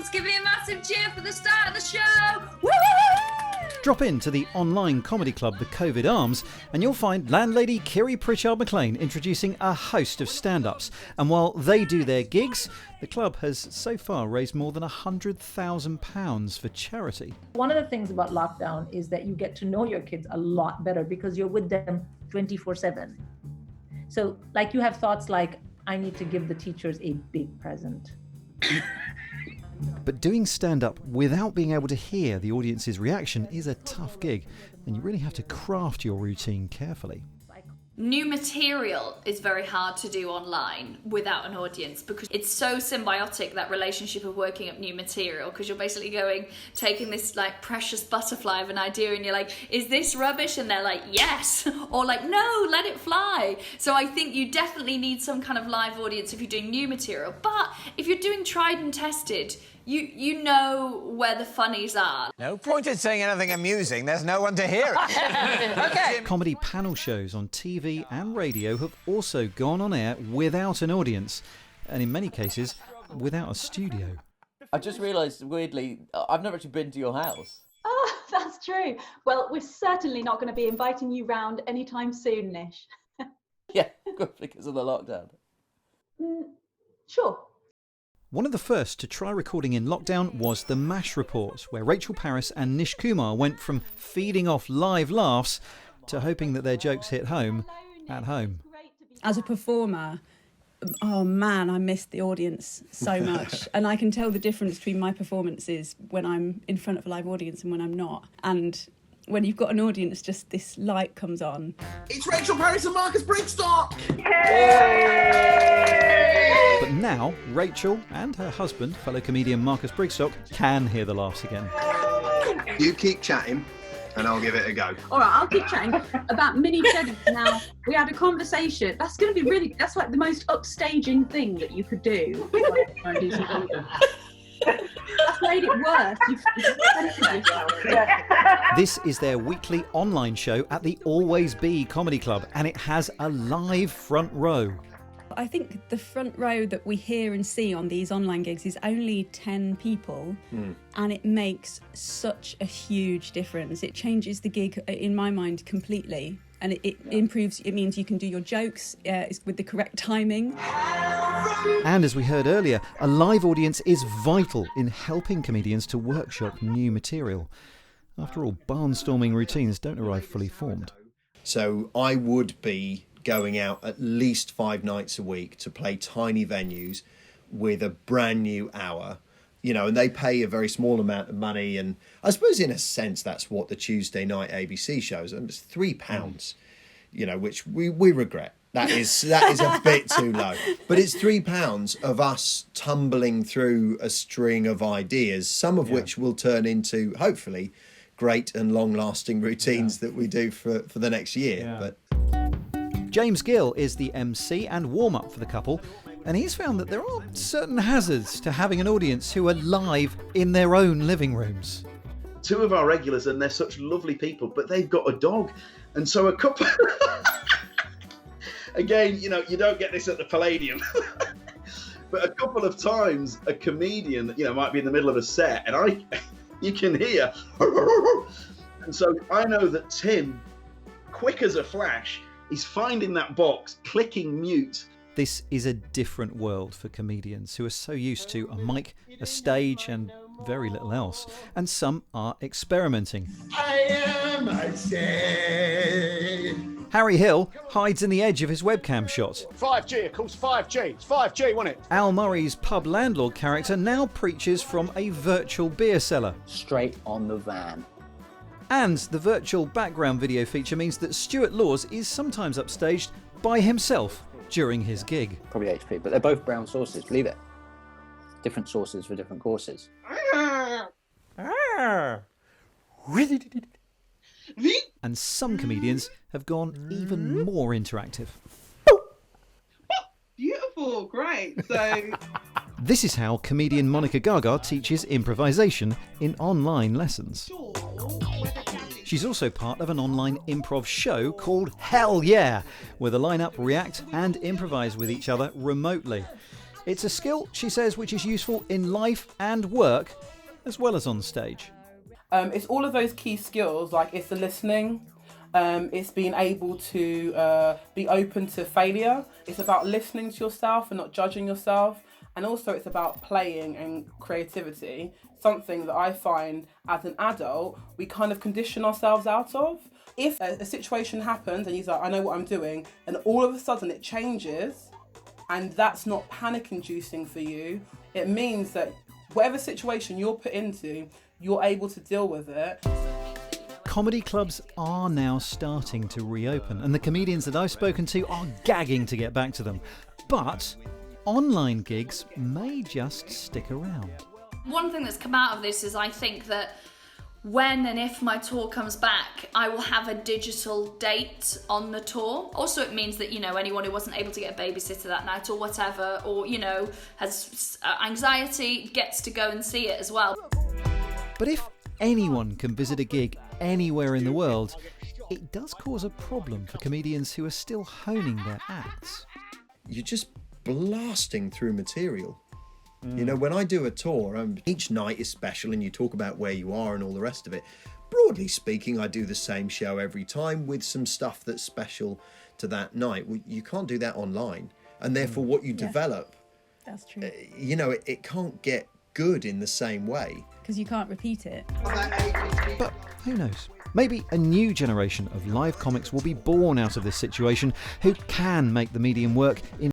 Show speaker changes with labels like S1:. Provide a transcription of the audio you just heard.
S1: Let's give me a massive cheer for the start of the show. Woo!
S2: Drop in to the online comedy club, the COVID Arms, and you'll find landlady Kiri Pritchard-McLean introducing a host of stand-ups. And while they do their gigs, the club has so far raised more than £100,000 for charity.
S3: One of the things about lockdown is that you get to know your kids a lot better because you're with them 24/7. So like you have thoughts like, I need to give the teachers a big present.
S2: But doing stand-up without being able to hear the audience's reaction is a tough gig, and you really have to craft your routine carefully.
S4: New material is very hard to do online without an audience because it's so symbiotic, that relationship of working up new material, because you're basically taking this like precious butterfly of an idea and you're like, is this rubbish? And they're like, yes, or like, no, let it fly. So I think you definitely need some kind of live audience if you're doing new material. But if you're doing tried and tested, you know where the funnies are.
S5: No point in saying anything amusing, there's no one to hear it. Okay.
S2: Comedy panel shows on TV and radio have also gone on air without an audience, and in many cases, without a studio.
S6: I just realised, weirdly, I've never actually been to your house.
S7: Oh, that's true. Well, we're certainly not going to be inviting you round anytime soon, Nish.
S6: Yeah, because of the lockdown.
S7: Sure.
S2: One of the first to try recording in lockdown was The MASH Report, where Rachel Parris and Nish Kumar went from feeding off live laughs to hoping that their jokes hit home at home.
S8: As a performer, oh man, I miss the audience so much. And I can tell the difference between my performances when I'm in front of a live audience and when I'm not. And when you've got an audience, just this light comes on.
S9: It's Rachel Parris and Marcus Brigstock!
S2: But now, Rachel and her husband, fellow comedian Marcus Brigstock, can hear the laughs again.
S9: You keep chatting and I'll give it a go.
S10: All right, I'll keep chatting about mini Teddy. Now, we had a conversation. That's going to be really, that's like the most upstaging thing that you could do. That's made it worse. You've censored yourself.
S2: This is their weekly online show at the Always Be Comedy Club, and it has a live front row.
S8: I think the front row that we hear and see on these online gigs is only 10 people, and it makes such a huge difference. It changes the gig, in my mind, completely, and it improves. It means you can do your jokes with the correct timing.
S2: And as we heard earlier, a live audience is vital in helping comedians to workshop new material. After all, barnstorming routines don't arrive fully formed.
S11: So I would be going out at least 5 nights a week to play tiny venues with a brand new hour, and they pay a very small amount of money. And I suppose in a sense, that's what the Tuesday night ABC shows. And it's £3, which we regret. That is a bit too low. But it's £3 of us tumbling through a string of ideas, some of which will turn into, hopefully, great and long-lasting routines that we do for the next year. But
S2: James Gill is the MC and warm-up for the couple, and he's found that there are certain hazards to having an audience who are live in their own living rooms.
S12: 2 of our regulars, and they're such lovely people, but they've got a dog. And so a couple... Again, you don't get this at the Palladium. But a couple of times, a comedian, might be in the middle of a set, and you can hear... And so I know that Tim, quick as a flash, is finding that box, clicking mute.
S2: This is a different world for comedians who are so used to a mic, a stage, and very little else. And some are experimenting.
S9: I say.
S2: Harry Hill hides in the edge of his webcam shot.
S13: 5G, of course, 5G. It's 5G, wasn't it?
S2: Al Murray's pub landlord character now preaches from a virtual beer cellar.
S6: Straight on the van.
S2: And the virtual background video feature means that Stuart Laws is sometimes upstaged by himself during his gig.
S6: Probably HP, but they're both brown sauces, believe it. Different sauces for different courses.
S2: And some comedians have gone even more interactive.
S14: Beautiful, great. So
S2: this is how comedian Monica Gaga teaches improvisation in online lessons. She's also part of an online improv show called Hell Yeah, where the lineup react and improvise with each other remotely. It's a skill, she says, which is useful in life and work, as well as on stage.
S15: It's all of those key skills, like it's the listening, it's being able to be open to failure. It's about listening to yourself and not judging yourself. And also it's about playing and creativity, something that I find as an adult, we kind of condition ourselves out of. If a situation happens and he's like, I know what I'm doing, and all of a sudden it changes, and that's not panic inducing for you, it means that whatever situation you're put into, you're able to deal with it.
S2: Comedy clubs are now starting to reopen, and the comedians that I've spoken to are gagging to get back to them. But online gigs may just stick around.
S4: One thing that's come out of this is I think that when and if my tour comes back, I will have a digital date on the tour. Also, it means that, you know, anyone who wasn't able to get a babysitter that night or whatever, or, you know, has anxiety, gets to go and see it as well.
S2: But if anyone can visit a gig anywhere in the world, it does cause a problem for comedians who are still honing their acts.
S11: You're just blasting through material. You know, when I do a tour, each night is special and you talk about where you are and all the rest of it. Broadly speaking, I do the same show every time with some stuff that's special to that night. Well, you can't do that online. And therefore what you develop,
S8: that's true.
S11: You know, it can't get good in the same way.
S8: Because you can't repeat it.
S2: But who knows? Maybe a new generation of live comics will be born out of this situation who can make the medium work in